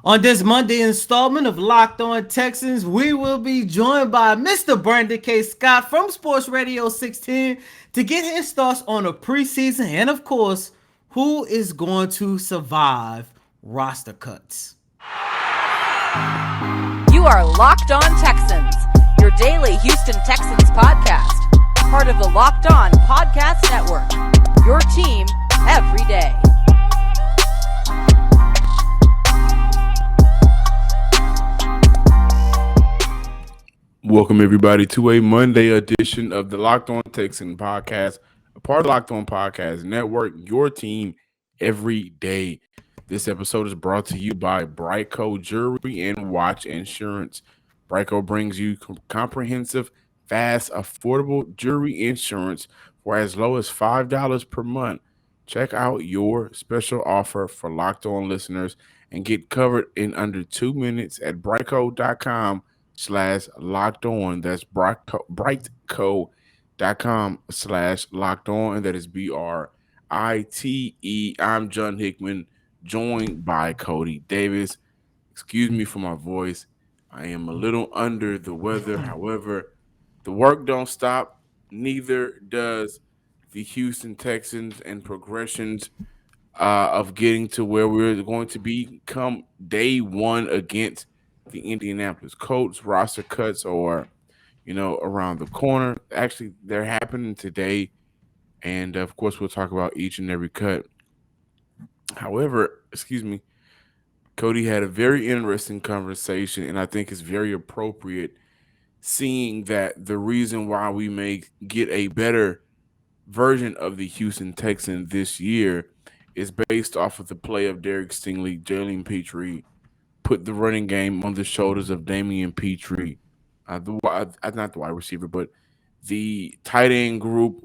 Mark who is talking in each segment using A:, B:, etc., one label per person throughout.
A: On this Monday installment of Locked On Texans, we will be joined by Mr. Brandon K. Scott from Sports Radio 610 to get his thoughts on the preseason and, of course, who is going to survive roster cuts.
B: You are Locked On Texans, your daily Houston Texans podcast, part of the Locked On Podcast Network, your team every day.
C: Welcome, everybody, to a Monday edition of the Locked On Texans podcast, a part of the Locked On Podcast Network, your team every day. This episode is brought to you by Brightco Jewelry and Watch Insurance. Brightco brings you comprehensive, fast, affordable jewelry insurance for as low as $5 per month. Check out your special offer for Locked On listeners and get covered in under 2 minutes at brightco.com/locked on. That's brightco.com/locked on, and that is BRITE. I'm John Hickman, joined by Cody Davis. Excuse me for my voice. I am a little under the weather. However, the work don't stop. Neither does the Houston Texans and progressions of getting to where we're going to be come day one against the Indianapolis Colts. Roster cuts are, around the corner. Actually, they're happening today. And, of course, we'll talk about each and every cut. However, Cody had a very interesting conversation, and I think it's very appropriate seeing that the reason why we may get a better version of the Houston Texans this year is based off of the play of Derek Stingley. Jalen Petrie put the running game on the shoulders of Damien Pierce, not the wide receiver, but the tight end group.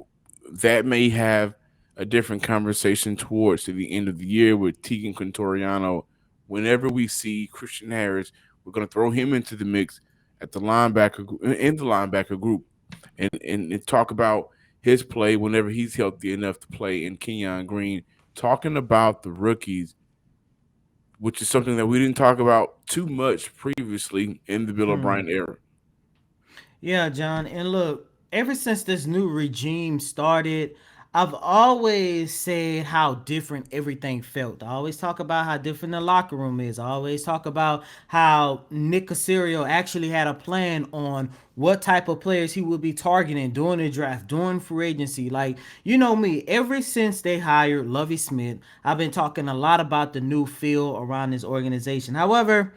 C: That may have a different conversation towards to the end of the year with Tegan Contoriano. Whenever we see Christian Harris, we're going to throw him into the mix at the linebacker group and talk about his play whenever he's healthy enough to play, in Kenyan Green, talking about the rookies, which is something that we didn't talk about too much previously in the Bill O'Brien era.
A: Yeah, John. And look, ever since this new regime started, I've always said how different everything felt. I always talk about how different the locker room is. I always talk about how Nick Caserio actually had a plan on what type of players he would be targeting during the draft, during free agency. Like, you know me, ever since they hired Lovie Smith, I've been talking a lot about the new feel around this organization. However,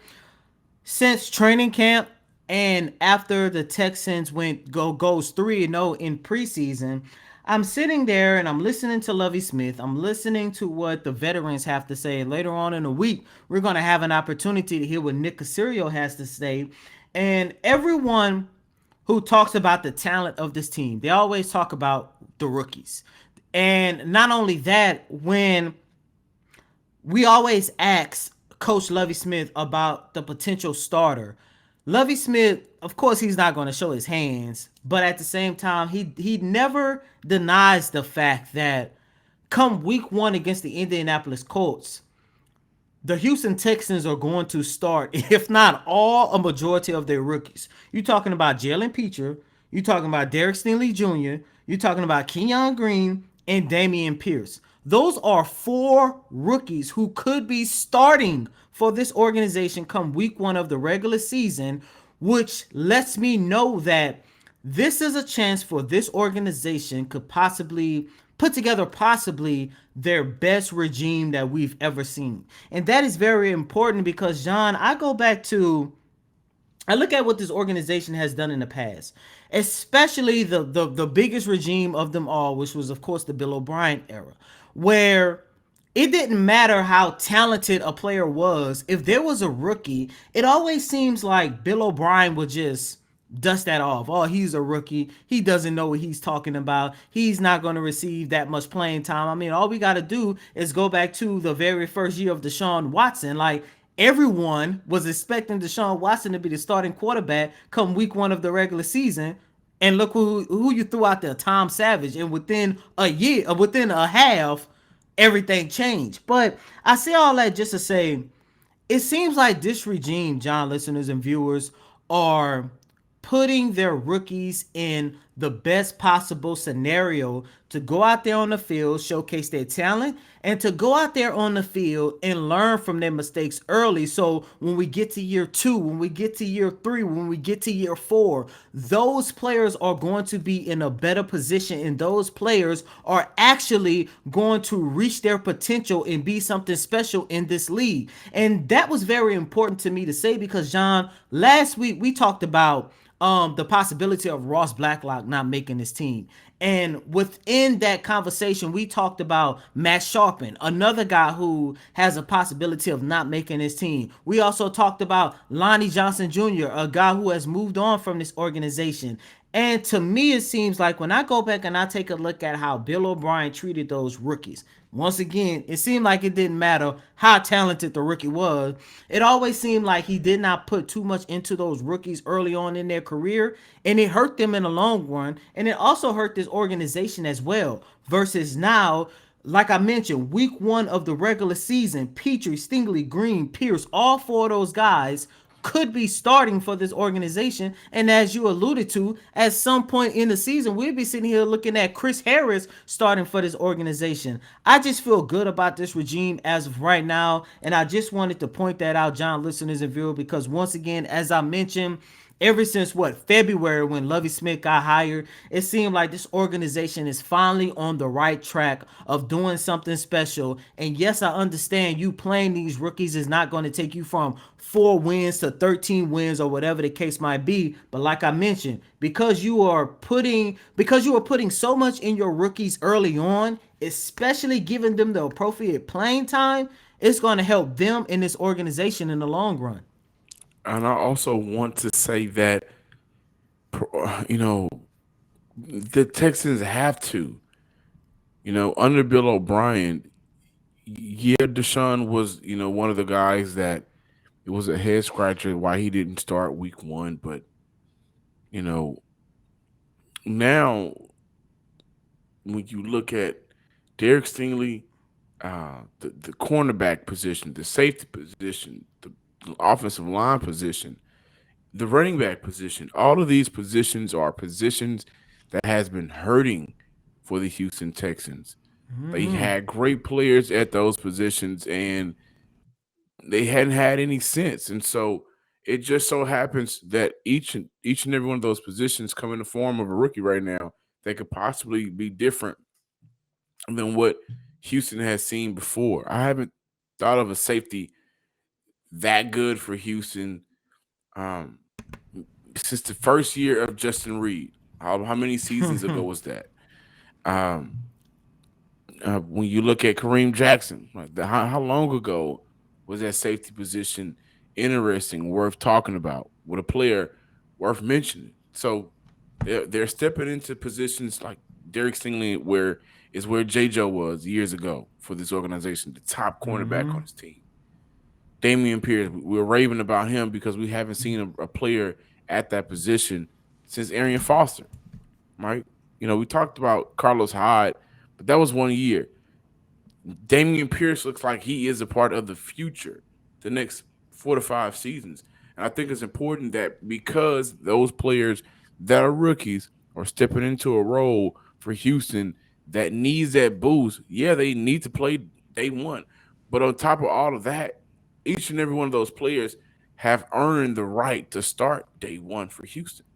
A: since training camp and after the Texans goes 3-0 in preseason, I'm sitting there and I'm listening to Lovie Smith. I'm listening to what the veterans have to say. And later on in the week, we're going to have an opportunity to hear what Nick Caserio has to say. And everyone who talks about the talent of this team, they always talk about the rookies. And not only that, when we always ask Coach Lovie Smith about the potential starter, Lovie Smith, of course, he's not going to show his hands, but at the same time, he never denies the fact that come week one against the Indianapolis Colts, the Houston Texans are going to start, if not all, a majority of their rookies. You're talking about Jalen Pierce, you're talking about Derek Stingley Jr., you're talking about Kenyan Green and Damien Pierce. Those are 4 rookies who could be starting for this organization come week one of the regular season, which lets me know that this is a chance for this organization could possibly put together their best regime that we've ever seen. And that is very important because, John, I look at what this organization has done in the past, especially the biggest regime of them all, which was, of course, the Bill O'Brien era, where it didn't matter how talented a player was. If there was a rookie, it always seems like Bill O'Brien would just dust that off. Oh, he's a rookie. He doesn't know what he's talking about. He's not going to receive that much playing time. I mean, all we got to do is go back to the very first year of Deshaun Watson. Like, everyone was expecting Deshaun Watson to be the starting quarterback come week one of the regular season. And look who you threw out there, Tom Savage. And within a half, everything changed. But I say all that just to say, it seems like this regime, John, listeners and viewers, are putting their rookies in the best possible scenario to go out there on the field, showcase their talent, and to go out there on the field and learn from their mistakes early. So when we get to year two, when we get to year three, when we get to year four, those players are going to be in a better position, and those players are actually going to reach their potential and be something special in this league. And that was very important to me to say because, John, last week we talked about the possibility of Ross Blacklock not making his team. And within that conversation, we talked about Matt Sharpen, another guy who has a possibility of not making his team. We also talked about Lonnie Johnson Jr., a guy who has moved on from this organization. And to me, it seems like when I go back and I take a look at how Bill O'Brien treated those rookies, once again, it seemed like it didn't matter how talented the rookie was. It always seemed like he did not put too much into those rookies early on in their career, and it hurt them in the long run. And it also hurt this organization as well. Versus now, like I mentioned, week one of the regular season, Petrie, Stingley, Green, Pierce, all four of those guys could be starting for this organization. And as you alluded to, at some point in the season, we'll be sitting here looking at Chris Harris starting for this organization. I just feel good about this regime as of right now. And I just wanted to point that out, John, listeners and viewers, because once again, as I mentioned, ever since what February when Lovie Smith got hired, it seemed like this organization is finally on the right track of doing something special. And yes, I understand you playing these rookies is not going to take you from 4 wins to 13 wins or whatever the case might be. But like I mentioned, because you are putting so much in your rookies early on, especially giving them the appropriate playing time, it's going to help them in this organization in the long run.
C: And I also want to say that, you know, the Texans have to, under Bill O'Brien, yeah, Deshaun was, one of the guys that it was a head scratcher why he didn't start week one. But, you know, now when you look at Derek Stingley, the cornerback position, the safety position, the offensive line position, the running back position, all of these positions are positions that has been hurting for the Houston Texans. They had great players at those positions and they hadn't had any sense. And so it just so happens that each and every one of those positions come in the form of a rookie right now that could possibly be different than what Houston has seen before. I haven't thought of a safety that good for Houston um, since the first year of Justin Reed. How many seasons ago was that? Um, when you look at Kareem Jackson, like how long ago was that safety position interesting, worth talking about, with a player worth mentioning? So they're stepping into positions like Derek Stingley, where J. Joe was years ago for this organization, the top cornerback on his team. Damien Pierce, we're raving about him because we haven't seen a player at that position since Arian Foster, right? We talked about Carlos Hyde, but that was 1 year. Damien Pierce looks like he is a part of the future, the next 4 to 5 seasons. And I think it's important that because those players that are rookies are stepping into a role for Houston that needs that boost, yeah, they need to play day one. But on top of all of that, each and every one of those players have earned the right to start day one for Houston.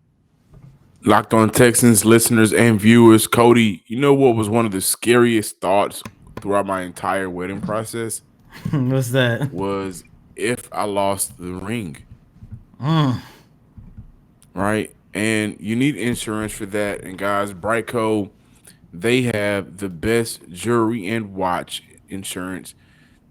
C: Locked on Texans listeners and viewers, Cody, you know what was one of the scariest thoughts throughout my entire wedding process
A: What's that?
C: was if I lost the ring, right? And you need insurance for that. And guys, Brightco, they have the best jewelry and watch insurance.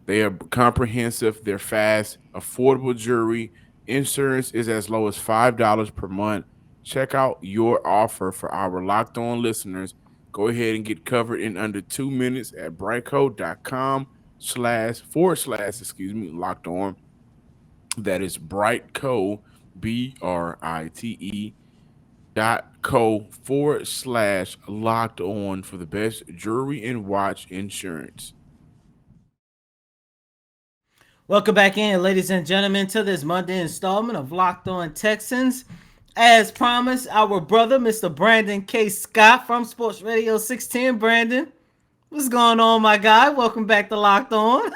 C: They are comprehensive, they're fast, affordable jewelry. Insurance is as low as $5 per month. Check out your offer for our locked on listeners. Go ahead and get covered in under 2 minutes at brightco.com/forward/, locked on. That is Brightco, BRITE.co/locked on for the best jewelry and watch insurance.
A: Welcome back in, ladies and gentlemen, to this Monday installment of Locked On Texans. As promised, our brother, Mr. Brandon K. Scott from Sports Radio 610. Brandon, what's going on, my guy? Welcome back to Locked On.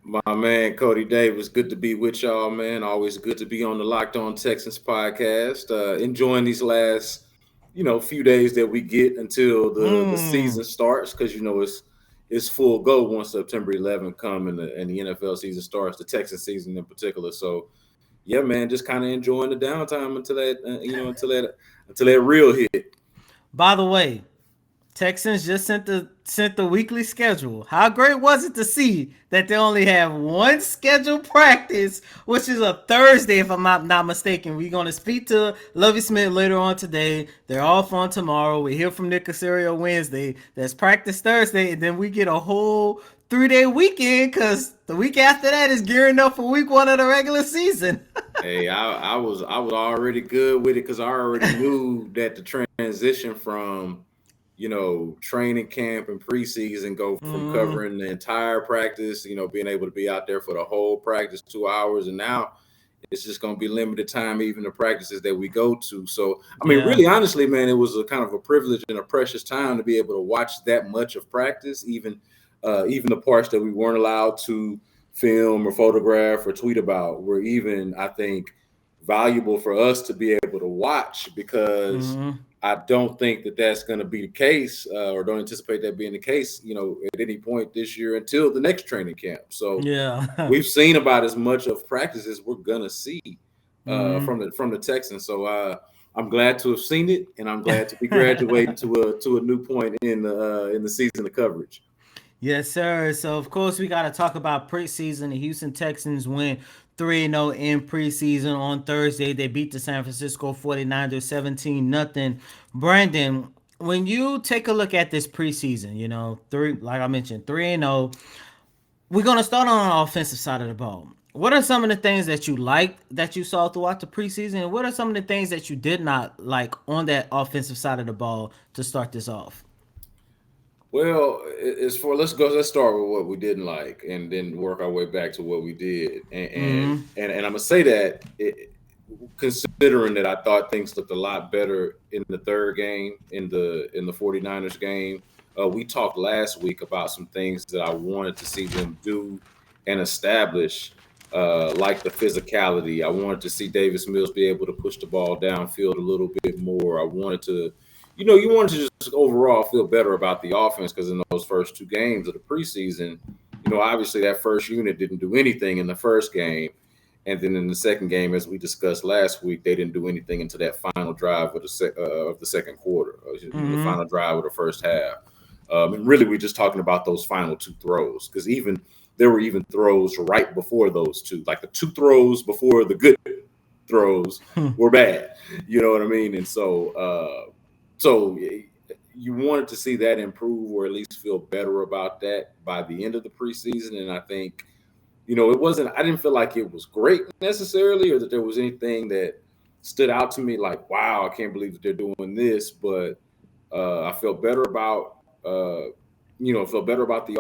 D: My man, Cody Davis, good to be with y'all, man. Always good to be on the Locked On Texans podcast. Enjoying these last, few days that we get until the season starts, because it's full go once September 11th come and the NFL season starts, the Texas season in particular. So, yeah, man, just kind of enjoying the downtime until that, until that real hit.
A: By the way, Texans just sent the weekly schedule. How great was it to see that they only have one scheduled practice, which is a Thursday, if I'm not mistaken. We're gonna speak to Lovie Smith later on today. They're off on tomorrow. We hear from Nick Casario Wednesday. There's practice Thursday, and then we get a whole 3-day weekend because the week after that is gearing up for week 1 of the regular season.
D: Hey, I was already good with it because I already knew that the transition from training camp and preseason go from covering the entire practice, being able to be out there for the whole practice 2 hours, and now it's just going to be limited time, even the practices that we go to. So, I mean, really, honestly, man, it was a kind of a privilege and a precious time to be able to watch that much of practice, even the parts that we weren't allowed to film or photograph or tweet about were even, I think, valuable for us to be able to watch because I don't think that that's going to be the case or don't anticipate that being the case, at any point this year until the next training camp. So we've seen about as much of practice as we're going to see from the Texans. So I'm glad to have seen it, and I'm glad to be graduating to a new point in the season of coverage.
A: Yes, sir. So, of course, we got to talk about preseason. The Houston Texans went 3-0 in preseason on Thursday. They beat the San Francisco 49ers 17-0. Brandon, when you take a look at this preseason, like I mentioned, 3-0, we're going to start on the offensive side of the ball. What are some of the things that you liked that you saw throughout the preseason? And what are some of the things that you did not like on that offensive side of the ball to start this off?
D: Well, let's start with what we didn't like, and then work our way back to what we did. And I'm gonna say that considering that I thought things looked a lot better in the third game in the 49ers game. We talked last week about some things that I wanted to see them do and establish, like the physicality. I wanted to see Davis Mills be able to push the ball downfield a little bit more. I wanted to you wanted to just overall feel better about the offense because in those first 2 games of the preseason, obviously that first unit didn't do anything in the first game. And then in the second game, as we discussed last week, they didn't do anything until that final drive of the second quarter, the final drive of the first half. And really, we're just talking about those final 2 throws because there were even throws right before those 2. Like the 2 throws before the good throws were bad. You know what I mean? And so you wanted to see that improve or at least feel better about that by the end of the preseason. And I think, I didn't feel like it was great necessarily or that there was anything that stood out to me like, wow, I can't believe that they're doing this. But I felt better about, the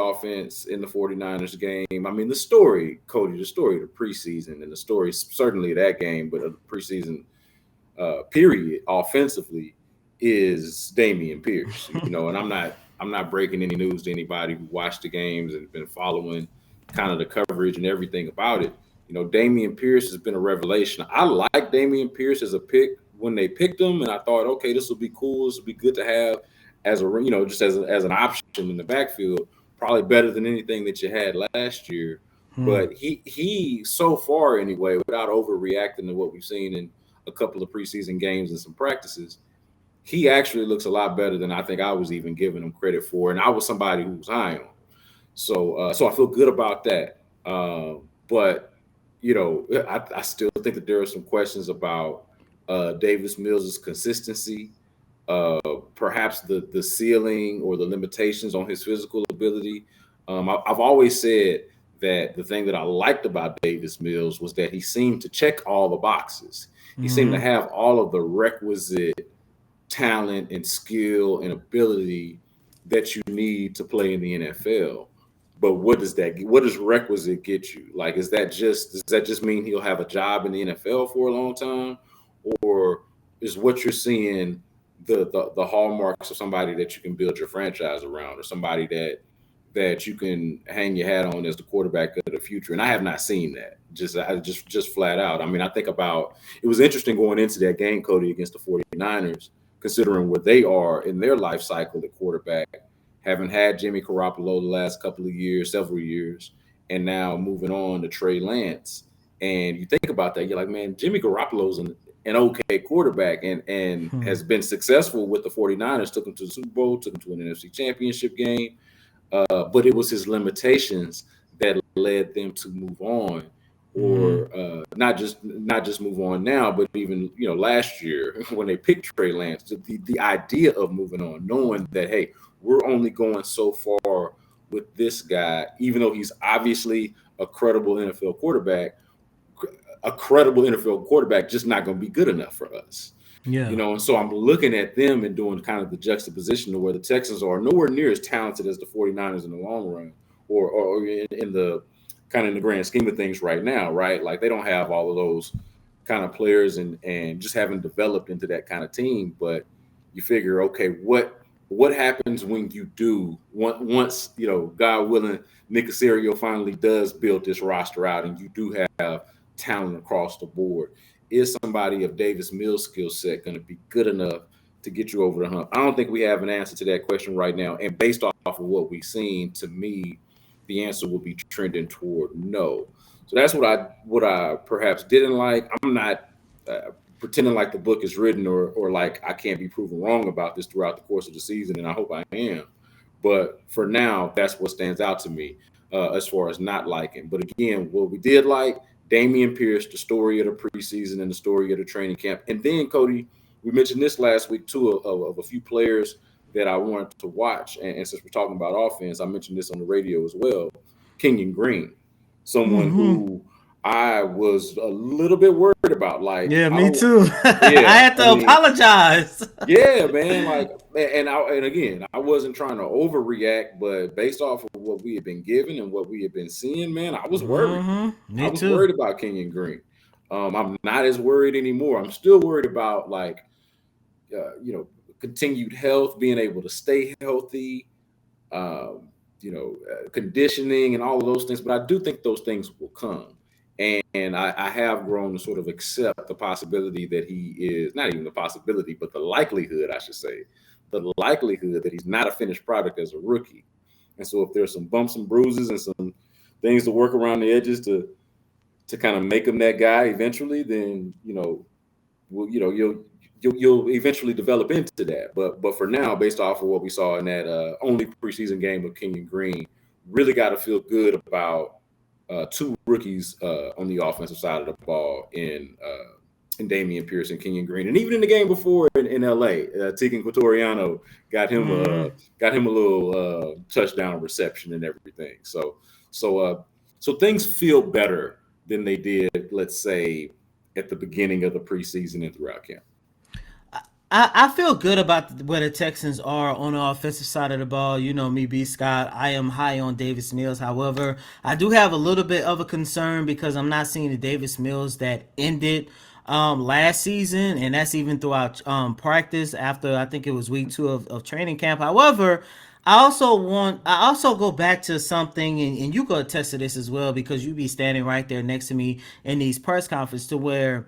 D: offense in the 49ers game. I mean, the story of the preseason and the story, certainly that game, but the preseason period offensively is Damien Pierce, and I'm not breaking any news to anybody who watched the games and been following kind of the coverage and everything about it. Damien Pierce has been a revelation. I like Damien Pierce as a pick when they picked him, and I thought, okay, this will be cool. This will be good to have as just as an option in the backfield, probably better than anything that you had last year. But he so far anyway, without overreacting to what we've seen in a couple of preseason games and some practices, he actually looks a lot better than I think I was even giving him credit for. And I was somebody who was high on him. So I feel good about that. But, I still think that there are some questions about Davis Mills' consistency, perhaps the ceiling or the limitations on his physical ability. I've always said that the thing that I liked about Davis Mills was that he seemed to check all the boxes. He seemed to have all of the requisite talent and skill and ability that you need to play in the NFL. But what does requisite get you? Like, does that just mean he'll have a job in the NFL for a long time, or is what you're seeing the hallmarks of somebody that you can build your franchise around, or somebody that you can hang your hat on as the quarterback of the future? And I have not seen that. Just flat out. I mean, I think about, it was interesting going into that game, Cody, against the 49ers, considering where they are in their life cycle at quarterback, having had Jimmy Garoppolo the last couple of years, several years, and now moving on to Trey Lance. And you think about that, you're like, man, Jimmy Garoppolo's an okay quarterback, and has been successful with the 49ers, took him to the Super Bowl, took him to an NFC championship game. But it was his limitations that led them to move on, or not just move on now, but even last year when they picked Trey Lance, the idea of moving on, knowing that, hey, we're only going so far with this guy, even though he's obviously a credible NFL quarterback. A credible NFL quarterback just not going to be good enough for us.
A: Yeah.
D: And so I'm looking at them and doing kind of the juxtaposition to where the Texans are nowhere near as talented as the 49ers in the long run, or in the kind of in the grand scheme of things right now, right? Like, they don't have all of those kind of players, and just haven't developed into that kind of team. But you figure, okay, what happens when you do, once, God willing, Nick Caserio finally does build this roster out, and you do have talent across the board? Is somebody of Davis Mills' skill set going to be good enough to get you over the hump? I don't think we have an answer to that question right now. And based off of what we've seen, to me, the answer will be trending toward no. So that's what I perhaps didn't like. I'm not pretending like the book is written, or like I can't be proven wrong about this throughout the course of the season, and I hope I am. But for now, that's what stands out to me as far as not liking. But again, what we did like, Damien Pierce, the story of the preseason and the story of the training camp. And then, Cody, we mentioned this last week too, of a few players that I wanted to watch. And since we're talking about offense, I mentioned this on the radio as well. Kenyan Green, someone who I was a little bit worried about. Like,
A: Yeah,
D: I
A: me
D: don't,
A: too. I
D: yeah,
A: had
D: I
A: to
D: mean,
A: apologize.
D: yeah, man. Like, and again, I wasn't trying to overreact, but based off of what we had been given and what we had been seeing, man, I was worried. I
A: Me
D: was
A: too.
D: worried about Kenyon Green. I'm not as worried anymore. I'm still worried about, like, continued health, being able to stay healthy, conditioning and all of those things. But I do think those things will come. And I have grown to sort of accept the possibility that he is, not even the possibility, but the likelihood, I should say, the likelihood that he's not a finished product as a rookie. And so if there's some bumps and bruises and some things to work around the edges to kind of make him that guy eventually, then you'll eventually develop into that. But for now, based off of what we saw in that only preseason game of Kenyan Green, really got to feel good about two rookies on the offensive side of the ball in Damien Pierce and Kenyan Green, and even in the game before in LA, Tegan Quatoriano got him a little touchdown reception and everything. So things feel better than they did, let's say, at the beginning of the preseason and throughout camp.
A: I feel good about where the Texans are on the offensive side of the ball. You know me, B. Scott. I am high on Davis Mills. However, I do have a little bit of a concern because I'm not seeing the Davis Mills that ended last season, and that's even throughout practice after I think it was week 2 of training camp. However, I also go back to something, and you could attest to this as well because you be standing right there next to me in these press conferences, to where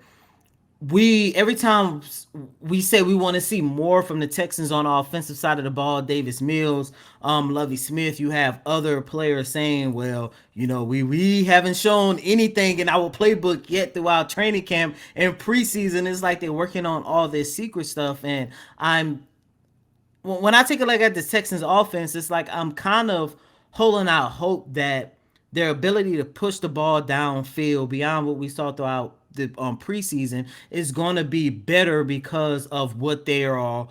A: every time we say we want to see more from the Texans on the offensive side of the ball, Davis Mills, Lovie Smith, you have other players saying, well, we haven't shown anything in our playbook yet throughout training camp and preseason. It's like they're working on all this secret stuff. And when I take a look at the Texans offense, it's like I'm kind of holding out hope that their ability to push the ball downfield beyond what we saw throughout the preseason is going to be better because of what they are,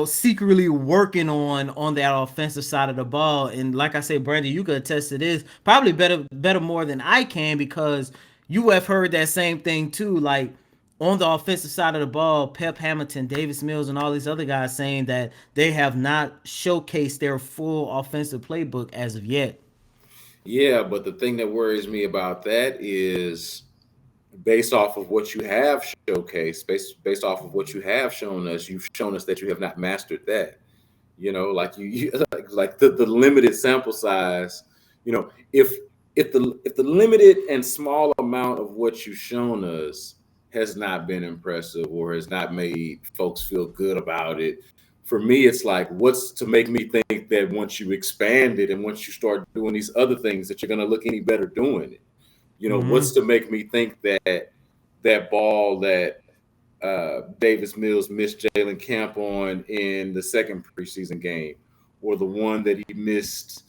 A: secretly working on that offensive side of the ball. And like I say, Brandon, you could attest to this probably better more than I can, because you have heard that same thing too. Like, on the offensive side of the ball, Pep Hamilton, Davis Mills, and all these other guys saying that they have not showcased their full offensive playbook as of yet.
D: Yeah, but the thing that worries me about that is based off of what you have showcased, based off of what you have shown us, you've shown us that you have not mastered that. Like like the limited sample size. If if the limited and small amount of what you've shown us has not been impressive or has not made folks feel good about it, for me it's like, what's to make me think that once you expand it and once you start doing these other things that you're going to look any better doing it? What's to make me think that that ball that Davis Mills missed Jalen Camp on in the second preseason game, or the one that he missed,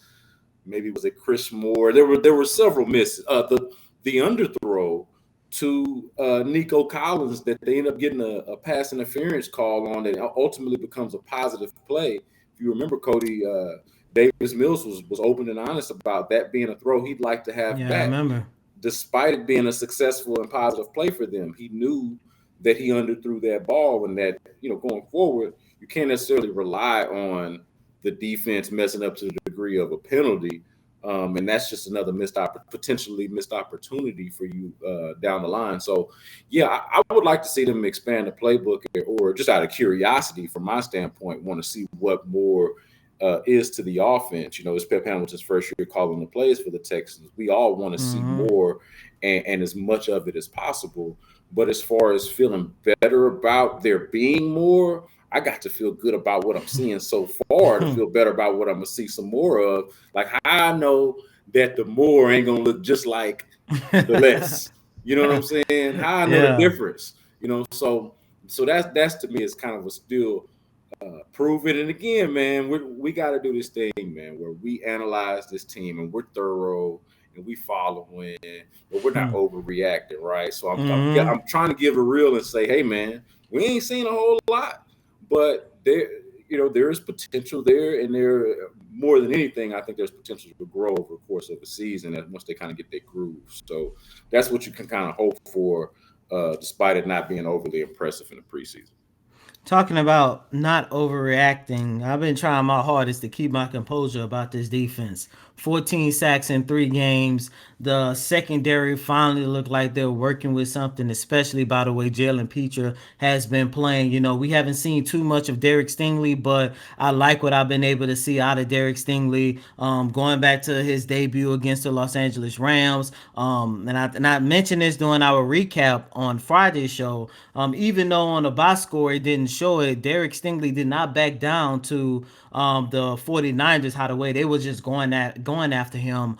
D: maybe was it Chris Moore? There were several misses. The underthrow to Nico Collins that they end up getting a pass interference call on that ultimately becomes a positive play. If you remember, Cody, Davis Mills was open and honest about that being a throw he'd like to have
A: Yeah, I
D: back,
A: remember.
D: despite it being a successful and positive play for them. He knew that he underthrew that ball, and that, going forward, you can't necessarily rely on the defense messing up to the degree of a penalty. And that's just another potentially missed opportunity for you down the line. So, yeah, I would like to see them expand the playbook, or just out of curiosity, from my standpoint, want to see what more is to the offense. It's Pep Hamilton's first year calling the plays for the Texans. We all want to see
A: Mm-hmm.
D: more, and as much of it as possible. But as far as feeling better about there being more, I got to feel good about what I'm seeing so far to feel better about what I'm gonna see some more of. Like, how I know that the more ain't gonna look just like the less. You know what I'm saying? How I know the
A: Yeah.
D: difference. So that's to me is kind of a still prove it. And again, man, we got to do this thing, man, where we analyze this team and we're thorough and we following, but we're not overreacting, right? So
A: Mm-hmm.
D: I'm trying to give it real and say, hey, man, we ain't seen a whole lot, but there is potential there, and there, more than anything, I think there's potential to grow over the course of a season, and once they kind of get their groove. So that's what you can kind of hope for, despite it not being overly impressive in the preseason.
A: Talking about not overreacting, I've been trying my hardest to keep my composure about this defense. 14 sacks in 3 games. The secondary finally looked like they're working with something, especially by the way Jalen Peter has been playing. We haven't seen too much of Derek Stingley, but I like what I've been able to see out of Derek Stingley. Going back to his debut against the Los Angeles Rams. And I mentioned this during our recap on Friday's show. Even though on the box score it didn't show it, Derek Stingley did not back down to the 49ers how the way they were just going after him.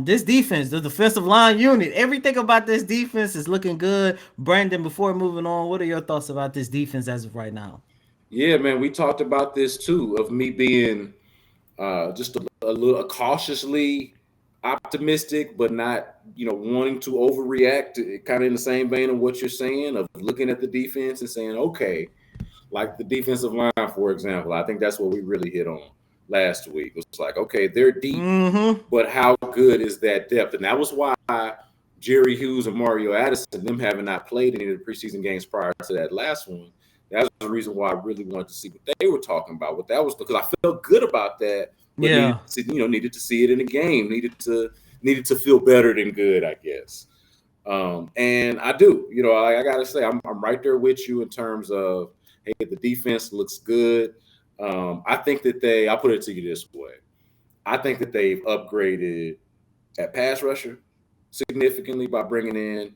A: This defense, the defensive line unit, everything about this defense is looking good. Brandon, before moving on, what are your thoughts about this defense as of right now?
D: Yeah, man, we talked about this too, of me being just a little cautiously optimistic, but not, wanting to overreact. Kind of in the same vein of what you're saying, of looking at the defense and saying, okay, like the defensive line, for example. I think that's what we really hit on last week. It was like, okay, they're deep,
A: Mm-hmm.
D: but how good is that depth? And that was why Jerry Hughes and Mario Addison, them having not played any of the preseason games prior to that last one, that's the reason why I really wanted to see what they were talking about. What that was, because I felt good about that, but
A: Yeah.
D: needed to see it in the game, needed to feel better than good, I guess. And I do. I gotta say, I'm right there with you in terms of, hey, the defense looks good. I think that I'll put it to you this way. I think that they've upgraded at pass rusher significantly by bringing in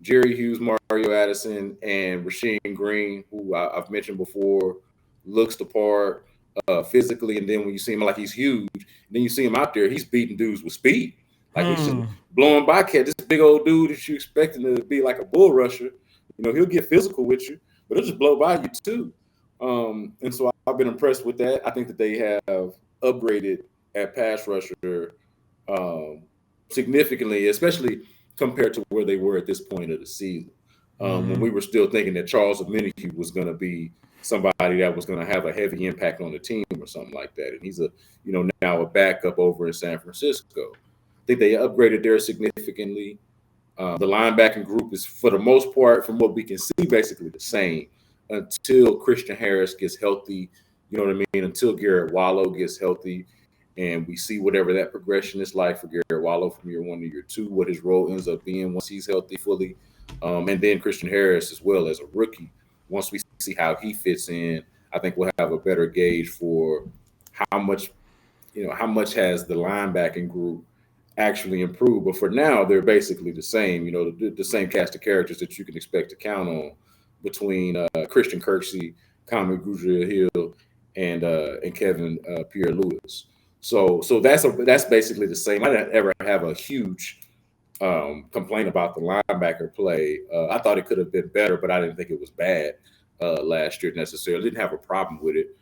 D: Jerry Hughes, Mario Addison, and Rasheem Green, who I've mentioned before, looks the part physically. And then when you see him, like, he's huge, and then you see him out there, he's beating dudes with speed. Like, he's just
A: Hmm.
D: blowing by cat. This big old dude that you expecting to be like a bull rusher, he'll get physical with you, but he'll just blow by you too. And so I've been impressed with that. I think that they have upgraded at pass rusher um, significantly, especially compared to where they were at this point of the season. When we were still thinking that Charles Omenihu was going to be somebody that was going to have a heavy impact on the team or something like that, and he's now a backup over in San Francisco. I think they upgraded there significantly. The linebacking group is, for the most part, from what we can see, basically the same until Christian Harris gets healthy. You know what I mean? Until Garrett Wallow gets healthy. and we see whatever that progression is like for Garrett Wallow from year one to year two, what his role ends up being once he's healthy fully, and then Christian Harris as well as a rookie. Once we see how he fits in, I think we'll have a better gauge for how much how much has the linebacking group actually improved. But for now, they're basically the same. The same cast of characters that you can expect to count on between Christian Kirksey, Common Gudriel Hill, and Kevin Pierre Lewis. So that's basically the same. I didn't ever have a huge complaint about the linebacker play. I thought it could have been better, but I didn't think it was bad last year necessarily. Didn't have a problem with it.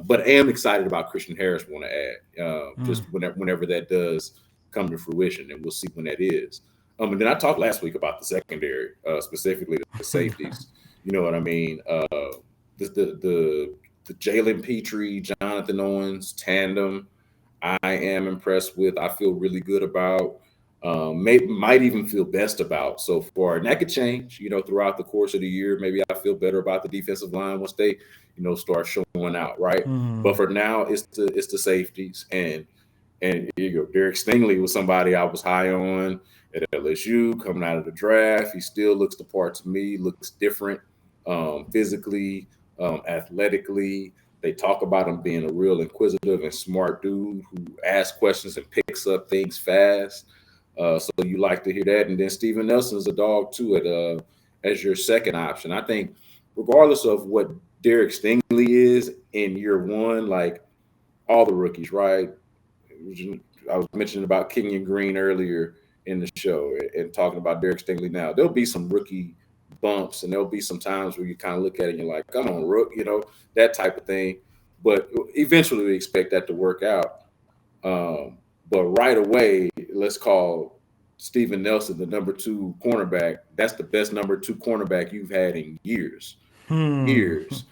D: But I am excited about Christian Harris. Want to add just whenever that does come to fruition, and we'll see when that is. And then I talked last week about the secondary, specifically the safeties. You know what I mean? The Jalen Petrie, Jonathan Owens tandem, I am impressed with. I feel really good about. Might even feel best about so far, and that could change. Throughout the course of the year, maybe I feel better about the defensive line once they, start showing out, right? But for now, it's the safeties, and Derek Stingley was somebody I was high on at LSU coming out of the draft. He still looks the part to me. Looks different, physically, athletically. They talk about him being a real inquisitive and smart dude who asks questions and picks up things fast. So you like to hear that. And then Steven Nelson's a dog too as your second option. I think regardless of what Derek Stingley is in year one, like all the rookies, right? I was mentioning about Kenyan Green earlier in the show and talking about Derek Stingley now. There'll be some rookie bumps and there'll be some times where you kind of look at it and you're like, come on, Rook, that type of thing. But eventually we expect that to work out. But right away, let's call Steven Nelson the number 2 cornerback. That's the best number 2 cornerback you've had in years. Years.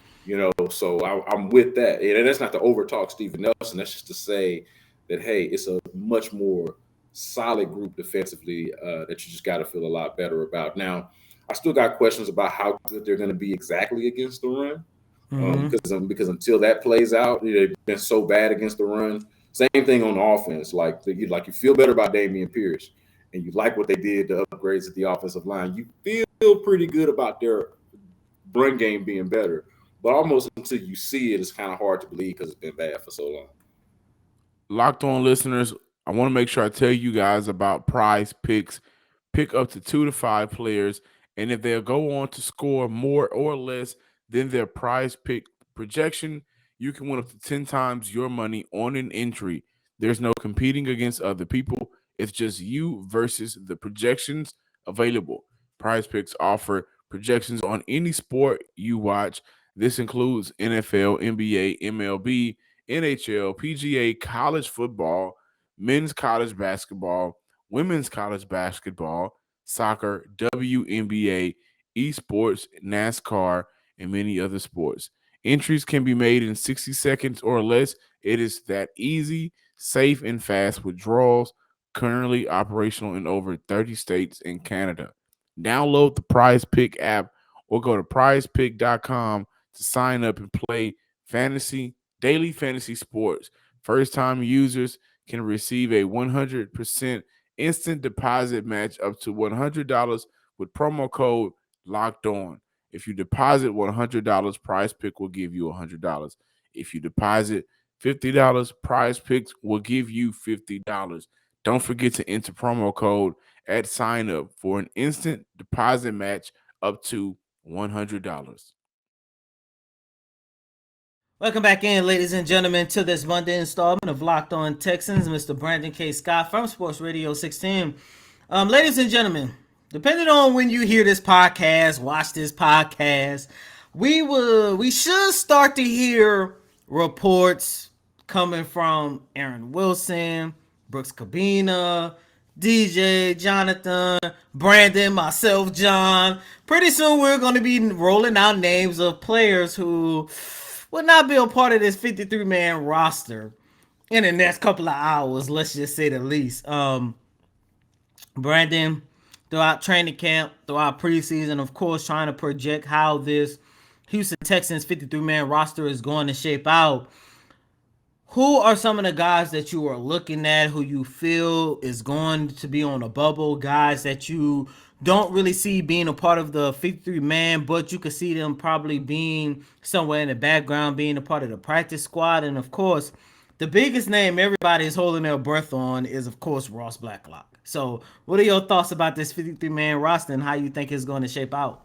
D: So I'm with that. And that's not to overtalk Steven Nelson. That's just to say that, hey, it's a much more solid group defensively that you just got to feel a lot better about. Now, I still got questions about how good they're going to be exactly against the run. Because until that plays out, they've been so bad against the run. Same thing on the offense. You feel better about Damien Pierce, and you like what they did, the upgrades at the offensive line. You feel pretty good about their run game being better. But almost until you see it, it's kind of hard to believe because it's been bad for so long.
C: Locked On listeners, I want to make sure I tell you guys about Prize Picks. Pick up to 2 to 5 players, and if they'll go on to score more or less than their Prize Pick projection, you can win up to 10 times your money on an entry. There's no competing against other people. It's just you versus the projections available. Prize Picks offer projections on any sport you watch. This includes NFL, NBA, MLB, NHL, PGA, college football, men's college basketball, women's college basketball, soccer, WNBA, esports, NASCAR, and many other sports. Entries can be made in 60 seconds or less. It is that easy, safe, and fast withdrawals currently operational in over 30 states and Canada. Download the Prize Pick app or go to prizepick.com to sign up and play daily fantasy sports. First-time users can receive a 100% instant deposit match up to $100 with promo code Locked On. If you deposit $100, Prize Pick will give you $100. If you deposit $50, Prize Picks will give you $50. Don't forget to enter promo code at sign up for an instant deposit match up to $100.
A: Welcome back in, ladies and gentlemen, to this Monday installment of Locked On Texans. Mr. Brandon K. Scott from Sports Radio 610. Ladies and gentlemen, depending on when you hear this podcast, watch this podcast, we should start to hear reports coming from Aaron Wilson, Brooks Cabina, DJ, Jonathan, Brandon, myself, John. Pretty soon we're going to be rolling out names of players who will not be a part of this 53-man roster in the next couple of hours, let's just say the least. Brandon, throughout training camp, throughout preseason, of course, trying to project how this Houston Texans 53-man roster is going to shape out. who are some of the guys that you are looking at who you feel is going to be on a bubble? Guys that you don't really see being a part of the 53 man, but you could see them probably being somewhere in the background, being a part of the practice squad. And of course, the biggest name everybody is holding their breath on is, of course, Ross Blacklock. So, what are your thoughts about this 53 man roster and how you think it's going to shape out?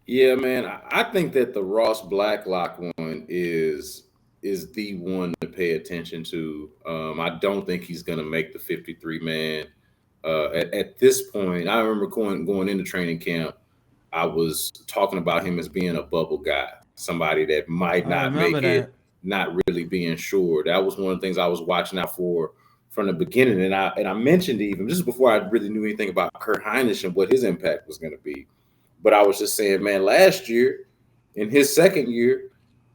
D: Yeah, man, I think that the Ross Blacklock one is the one to pay attention to. I don't think he's going to make the 53 man. At this point, I remember going into training camp. I was talking about him as being a bubble guy, somebody that might
A: I
D: not
A: remember
D: make it,
A: that.
D: not really being sure. That was one of the things I was watching out for from the beginning, and I mentioned even just before I really knew anything about Kurt Hinish and what his impact was going to be. But I was just saying, man, last year, in his second year,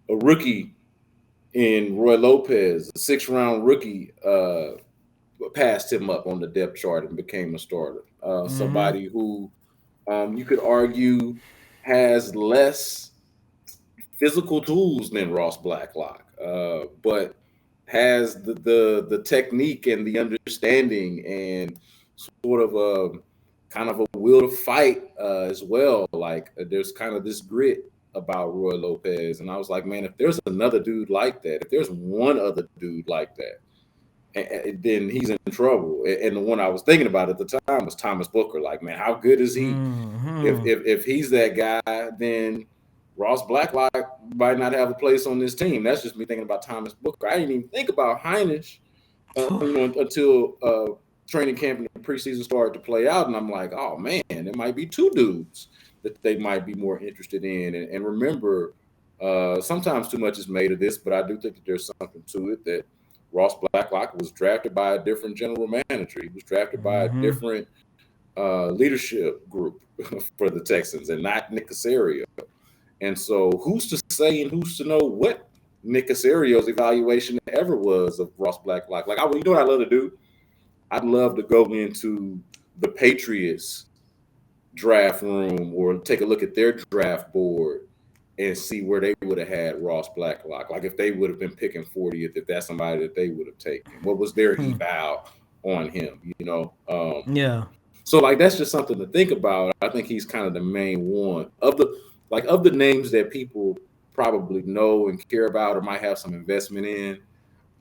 D: a rookie in Roy Lopez, a 6th round rookie, passed him up on the depth chart and became a starter. Somebody who you could argue has less physical tools than Ross Blacklock, but has the technique and the understanding and sort of a kind of a will to fight as well. Like there's kind of this grit about Roy Lopez, and I was like, man, if there's another dude like that, if there's one other dude like that, then he's in trouble. And the one I was thinking about at the time was Thomas Booker. Like, man, how good is he? If he's that guy, then Ross Blacklock might not have a place on this team. That's just me thinking about Thomas Booker. I didn't even think about Heinisch, until training camp and the preseason started to play out, and I'm like, oh man, there might be two dudes that they might be more interested in. And remember, sometimes too much is made of this, but I do think that there's something to it that Ross Blacklock was drafted by a different general manager. He was drafted by a different leadership group for the Texans and not Nick Caserio. And so who's to say and who's to know what Nick Caserio's evaluation ever was of Ross Blacklock? Like, you know what I love to do? I'd love to go into the Patriots draft room or take a look at their draft board and see where they would have had Ross Blacklock. Like if they would have been picking 40th, if that's somebody that they would have taken. What was their eval on him, you know?
A: Yeah.
D: So like that's just something to think about. I think he's kind of the main one of the names that people probably know and care about or might have some investment in.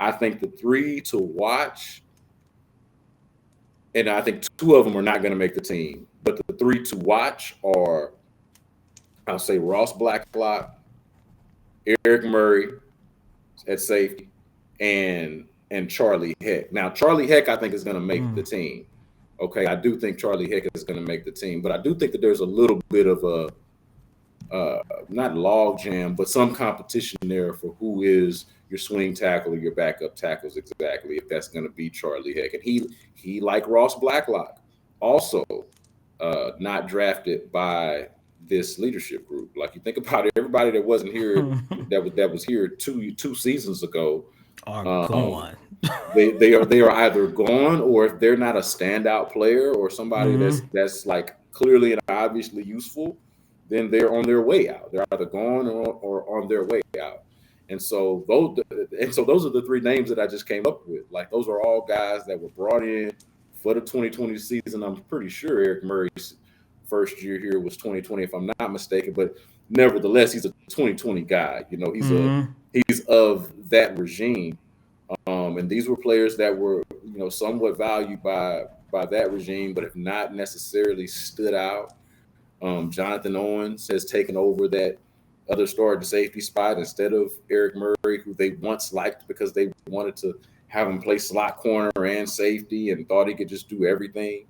D: I think the three to watch, and I think two of them are not going to make the team, but the three to watch are, I'll say Ross Blacklock, Eric Murray at safety, and Charlie Heck. Now Charlie Heck, I think is going to make the team. Okay, I do think Charlie Heck is going to make the team, but I do think that there's a little bit of a not log jam, but some competition there for who is your swing tackle or your backup tackles exactly. If that's going to be Charlie Heck, and he like Ross Blacklock, also not drafted by this leadership group. Like you think about it, everybody that wasn't here that was here two seasons ago
A: Are
D: um,
A: gone.
D: they are either gone, or if they're not a standout player or somebody that's like clearly and obviously useful, then they're on their way out. They're either gone or on their way out. And so those are the three names that I just came up with. Like those are all guys that were brought in for the 2020 season. I'm pretty sure Eric Murray's first year here was 2020, if I'm not mistaken. But nevertheless, he's a 2020 guy. You know, he's of that regime. And these were players that were, somewhat valued by that regime, but have not necessarily stood out. Jonathan Owens has taken over that other starting safety spot instead of Eric Murray, who they once liked because they wanted to have him play slot corner and safety and thought he could just do everything.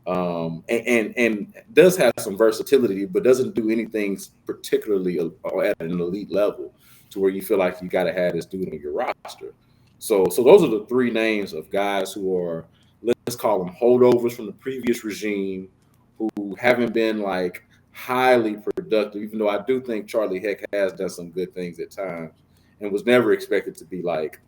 D: And does have some versatility, but doesn't do anything particularly at an elite level to where you feel like you got to have this dude on your roster. So those are the three names of guys who are, let's call them holdovers from the previous regime, who haven't been like highly productive, even though I do think Charlie Heck has done some good things at times and was never expected to be like,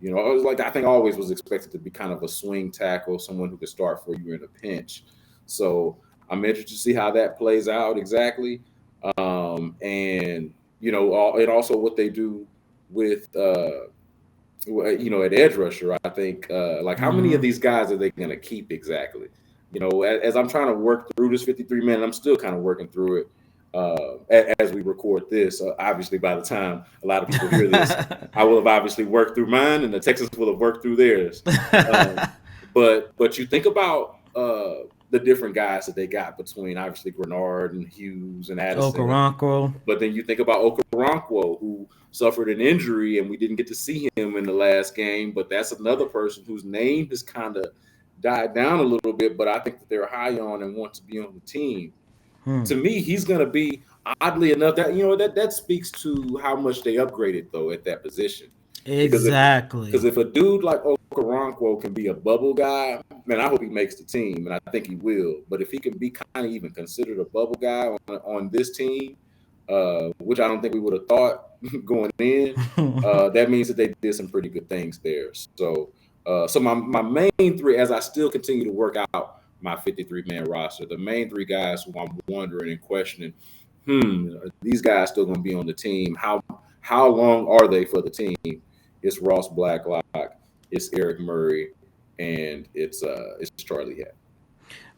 D: it was like, I think always was expected to be kind of a swing tackle, someone who could start for you in a pinch. So I'm interested to see how that plays out exactly. And also what they do with at edge rusher. I think like how many of
A: Mm-hmm.
D: these guys are they going to keep exactly? As I'm trying to work through this 53 man, I'm still kind of working through it as we record this. Obviously, by the time a lot of people hear this, I will have obviously worked through mine, and the Texans will have worked through theirs. Um, but you think about the different guys that they got between obviously Grenard and Hughes and Addison,
A: Okoronkwo.
D: but then you think about Okoronkwo, who suffered an injury and we didn't get to see him in the last game. But that's another person whose name has kind of died down a little bit, but I think that they're high on and want to be on the team.
A: Hmm.
D: To me, he's going to be, oddly enough, that speaks to how much they upgraded though at that position. Because
A: Exactly.
D: if a dude like Okoronkwo can be a bubble guy, man, I hope he makes the team, and I think he will. But if he can be kind of even considered a bubble guy on this team, which I don't think we would have thought going in, that means that they did some pretty good things there. So my main three, as I still continue to work out my 53 man roster, the main three guys who I'm wondering and questioning, are these guys still going to be on the team? How long are they for the team? It's Ross Blacklock, it's Eric Murray, and it's Charlie Happ.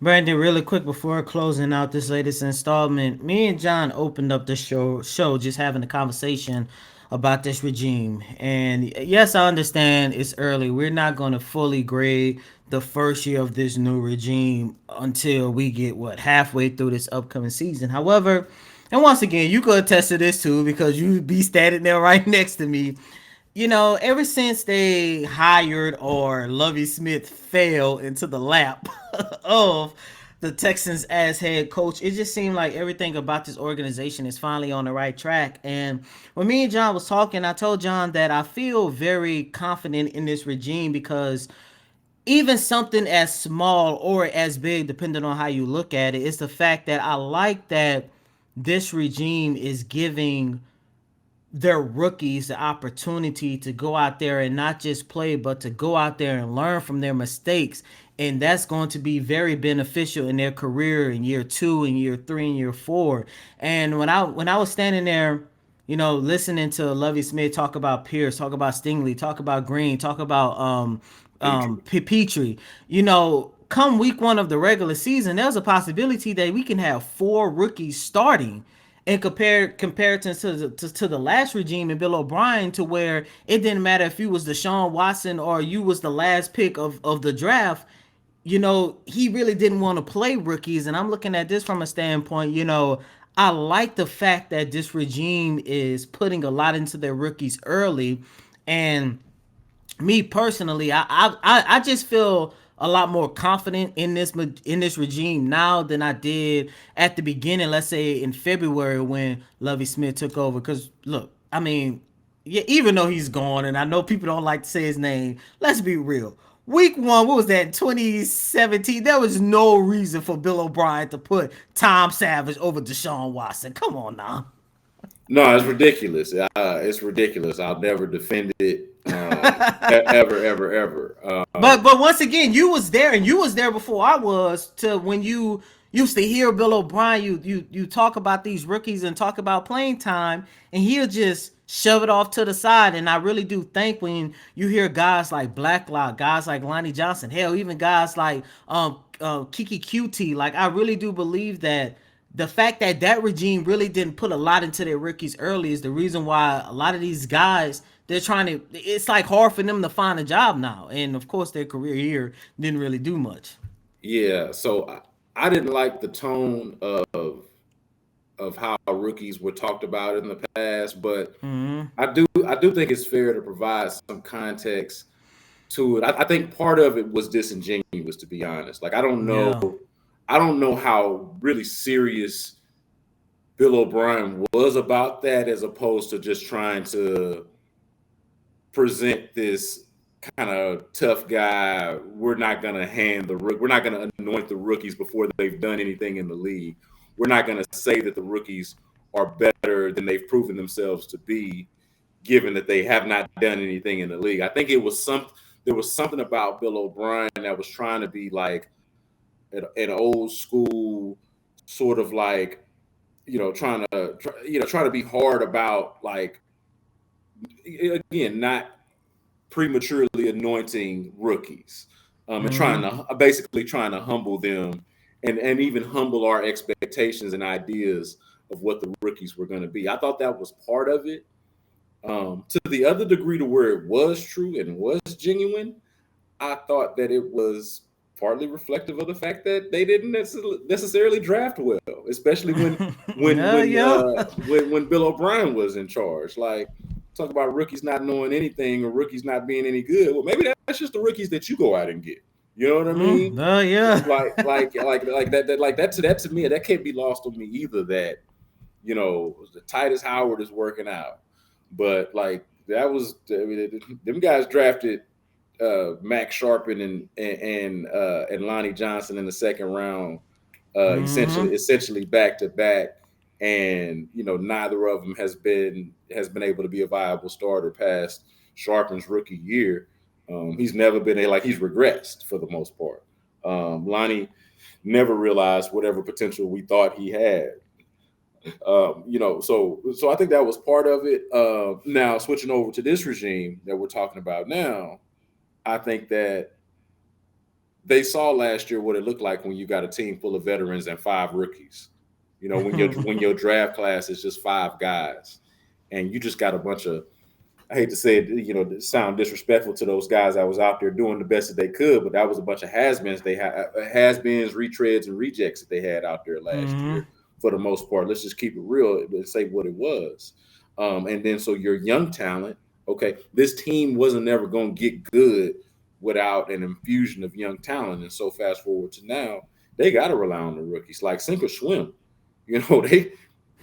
A: Brandon, really quick before closing out this latest installment, me and John opened up the show just having a conversation about this regime. And yes, I understand it's early. We're not going to fully grade the first year of this new regime until we get halfway through this upcoming season. However, and once again, you could attest to this too because you be standing there right next to me. Ever since they hired or Lovey Smith fell into the lap of the Texans as head coach, it just seemed like everything about this organization is finally on the right track. And when me and John was talking, I told John that I feel very confident in this regime because even something as small or as big, depending on how you look at it, is the fact that I like that this regime is giving their rookies the opportunity to go out there and not just play, but to go out there and learn from their mistakes. And that's going to be very beneficial in their career in year 2 and year 3 and year 4. And when I was standing there, listening to Lovey Smith talk about Pierce, talk about Stingley, talk about Green, talk about
D: Petrie.
A: Petrie, come week 1 of the regular season, there's a possibility that we can have 4 rookies starting in comparison to the last regime and Bill O'Brien, to where it didn't matter if you was Deshaun Watson or you was the last pick of the draft. He really didn't want to play rookies. And I'm looking at this from a standpoint, I like the fact that this regime is putting a lot into their rookies early. And me personally, I just feel a lot more confident in this regime now than I did at the beginning. Let's say in February when Lovey Smith took over. Because look, I mean, yeah, even though he's gone, and I know people don't like to say his name, let's be real. Week 1, what was that? 2017. There was no reason for Bill O'Brien to put Tom Savage over Deshaun Watson. Come on now.
D: No, it's ridiculous. It's ridiculous. I'll never defend it ever, ever, ever.
A: But once again, you was there, and you was there before I was. To when you used to hear Bill O'Brien, you talk about these rookies and talk about playing time, and he'll just shove it off to the side. And I really do think when you hear guys like Blacklock, guys like Lonnie Johnson, hell, even guys like Kiki QT, like I really do believe that the fact that that regime really didn't put a lot into their rookies early is the reason why a lot of these guys, they're trying to, it's like hard for them to find a job now. And of course their career here didn't really do much.
D: Yeah, so I didn't like the tone of how rookies were talked about in the past, but
A: Mm-hmm.
D: I do think it's fair to provide some context to it. I think part of it was disingenuous, to be honest. Like
A: Yeah.
D: I don't know how really serious Bill O'Brien was about that, as opposed to just trying to present this kind of tough guy. We're not gonna anoint the rookies before they've done anything in the league. We're not gonna say that the rookies are better than they've proven themselves to be, given that they have not done anything in the league. I think there was something about Bill O'Brien that was trying to be like an old school sort of like, trying to be hard about, like, again, not prematurely anointing rookies, and trying to basically trying to humble them, and even humble our expectations and ideas of what the rookies were going to be. I thought that was part of it. To the other degree to where it was true and was genuine, I thought that it was partly reflective of the fact that they didn't necessarily draft well, especially
A: Yeah.
D: when Bill O'Brien was in charge. Like, talk about rookies not knowing anything or rookies not being any good. Well, maybe that's just the rookies that you go out and get. You know what I mean?
A: Yeah.
D: That to me, that can't be lost on me either. That, the Titus Howard is working out, but like that was, I mean, them guys drafted Max Sharpen and Lonnie Johnson in the second round, essentially back to back, and neither of them has been able to be a viable starter past Sharpen's rookie year. He's never been he's regressed for the most part. Lonnie never realized whatever potential we thought he had. So I think that was part of it. Now switching over to this regime that we're talking about now, I think that they saw last year what it looked like when you got a team full of veterans and 5 rookies. When your draft class is just 5 guys, and you just got a bunch of, I hate to say it, sound disrespectful to those guys that was out there doing the best that they could, but that was a bunch of has-beens. They had has-beens, retreads, and rejects that they had out there last year for the most part. Let's just keep it real and say what it was. And then so your young talent, okay, this team wasn't never going to get good without an infusion of young talent. And so fast forward to now, they got to rely on the rookies, like sink or swim. The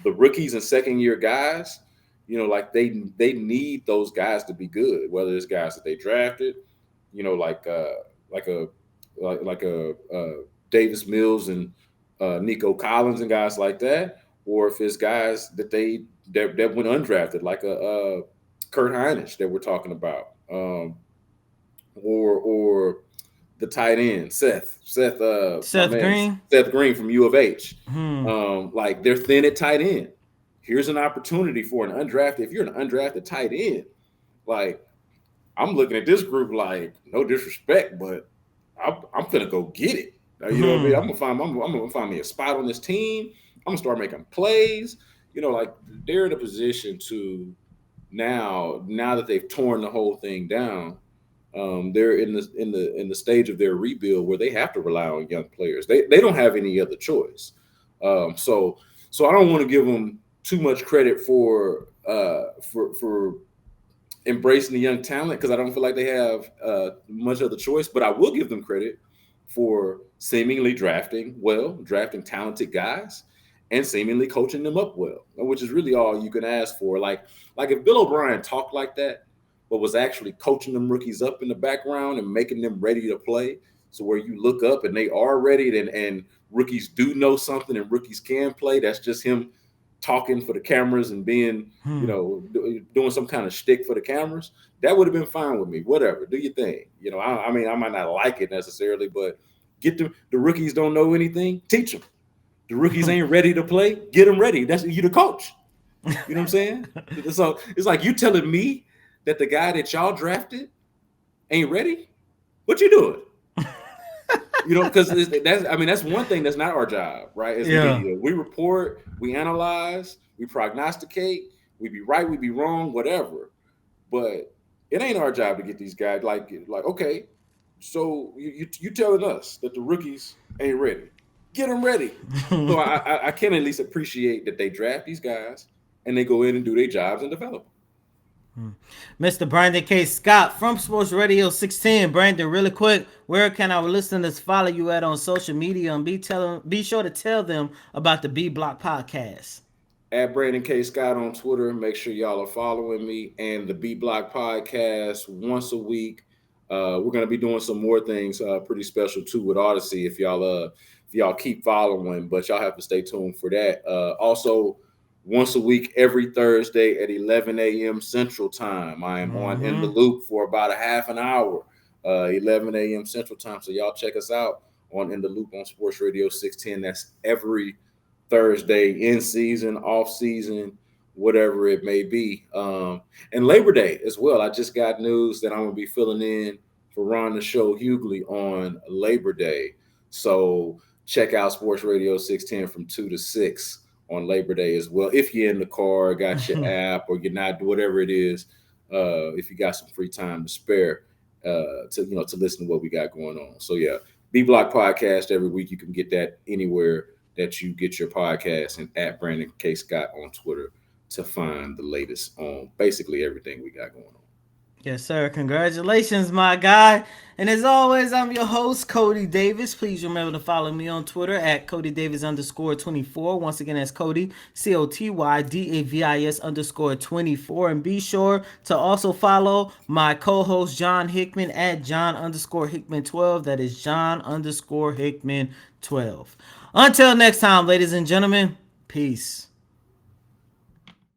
D: rookies and second year guys, like they need those guys to be good, whether it's guys that they drafted, like Davis Mills and Nico Collins and guys like that, or if it's guys that that went undrafted, like a Kurt Heinrich that we're talking about, or the tight end Seth
A: Green.
D: Seth Green from U of H. Like they're thin at tight end. Here's an opportunity for an undrafted. If you're an undrafted tight end, like I'm looking at this group like, no disrespect, but I'm gonna go get it. You know what I mean? I'm gonna find me a spot on this team. I'm gonna start making plays. Like they're in a position to now that they've torn the whole thing down. They're in the stage of their rebuild where they have to rely on young players. They don't have any other choice. So I don't want to give them too much credit for embracing the young talent, because I don't feel like they have much other choice. But I will give them credit for seemingly drafting talented guys, and seemingly coaching them up well, which is really all you can ask for. Like if Bill O'Brien talked like that, but was actually coaching them rookies up in the background and making them ready to play, so where you look up and they are ready, and rookies do know something and rookies can play. That's just him talking for the cameras and being, doing some kind of shtick for the cameras. That would have been fine with me. Whatever, do your thing. I mean, I might not like it necessarily, but get them. The rookies don't know anything. Teach them. The rookies ain't ready to play. Get them ready. That's you, the coach. You know what I'm saying? So it's like you telling me that the guy that y'all drafted ain't ready. What you doing? Because that's one thing that's not our job, right? As media, we report, we analyze, we prognosticate, we be right, we be wrong, whatever. But it ain't our job to get these guys like okay, so you telling us that the rookies ain't ready? Get them ready. So I can at least appreciate that they draft these guys and they go in and do their jobs and develop.
A: Mr. Brandon K. Scott from Sports Radio 610. Brandon, really quick, where can our listeners follow you at on social media, and be sure to tell them about the B Block podcast?
D: At Brandon K. Scott on Twitter. Make sure y'all are following me, and the B Block podcast once a week. We're going to be doing some more things pretty special too with Odyssey if y'all keep following, but y'all have to stay tuned for that. Also, once a week, every Thursday at 11 a.m. Central Time. I am on In the Loop for about a half an hour, 11 a.m. Central Time. So y'all check us out on In the Loop on Sports Radio 610. That's every Thursday, in season, off season. whatever it may be. And Labor Day as well. I just got news that I'm gonna be filling in for Ron the Show Hughley on Labor Day. So check out Sports Radio 610 from 2 to 6 on Labor Day as well. If you're in the car, got your app, or you're not, whatever it is, if you got some free time to spare, to listen to what we got going on. So yeah, B Block Podcast every week. You can get that anywhere that you get your podcast, and at Brandon K. Scott on Twitter to find the latest on basically everything we got going on.
A: Yes, sir. Congratulations, my guy. And as always, I'm your host, Cody Davis. Please remember to follow me on Twitter at Cody Davis _24. Once again, that's Cody, COTYDAVIS _24. And be sure to also follow my co-host, John Hickman, at John _Hickman 12. That is John _Hickman 12. Until next time, ladies and gentlemen, peace.